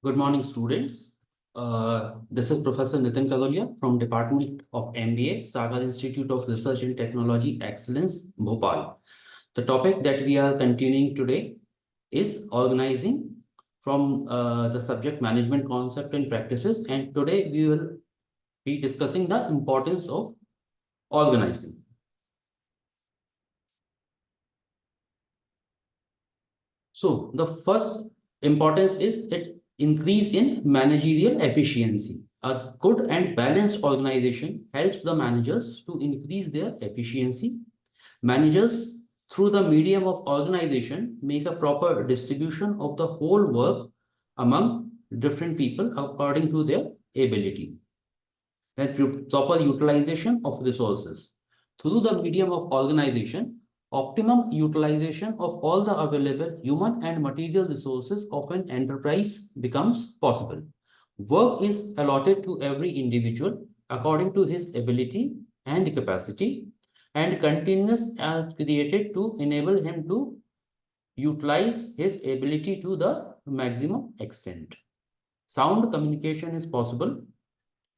Good morning, students. This is Professor Nitin Karoulia from Department of MBA, Sagar Institute of Research and Technology Excellence, Bhopal. The topic that we are continuing today is organizing from the subject management concept and practices. And today we will be discussing the importance of organizing. So the first importance is that increase in managerial efficiency. A good and balanced organization helps the managers to increase their efficiency. Managers, through the medium of organization, make a proper distribution of the whole work among different people according to their ability. Then proper utilization of resources. Through the medium of organization, optimum utilization of all the available human and material resources of an enterprise becomes possible. Work is allotted to every individual according to his ability and capacity, and containers are created to enable him to utilize his ability to the maximum extent. Sound communication is possible.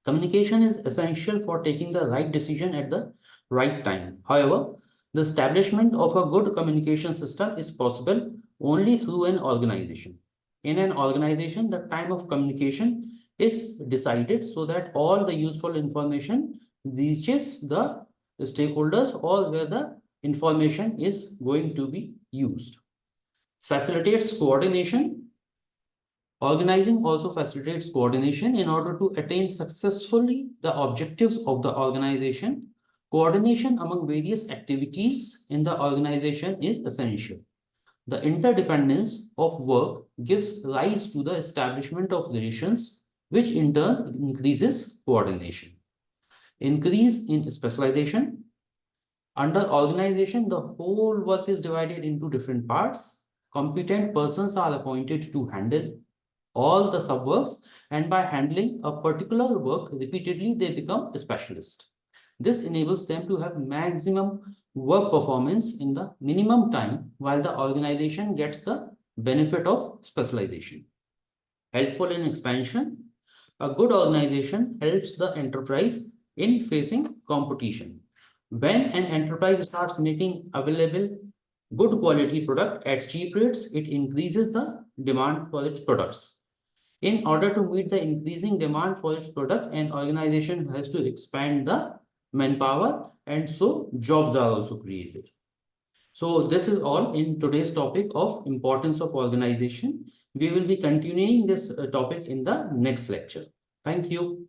Communication is essential for taking the right decision at the right time. However, the establishment of a good communication system is possible only through an organization. In an organization, the time of communication is decided so that all the useful information reaches the stakeholders or where the information is going to be used. Facilitates coordination. Organizing also facilitates coordination in order to attain successfully the objectives of the organization. Coordination among various activities in the organization is essential. The interdependence of work gives rise to the establishment of relations, which in turn increases coordination. Increase in specialization. Under organization, the whole work is divided into different parts. Competent persons are appointed to handle all the subworks, and by handling a particular work repeatedly, they become a specialist. This enables them to have maximum work performance in the minimum time, while the organization gets the benefit of specialization. Helpful in expansion. A good organization helps the enterprise in facing competition. When an enterprise starts making available good quality product at cheap rates, it increases the demand for its products. In order to meet the increasing demand for its product, an organization has to expand the manpower, and so jobs are also created. So this is all in today's topic of importance of organization. We will be continuing this topic in the next lecture. Thank you.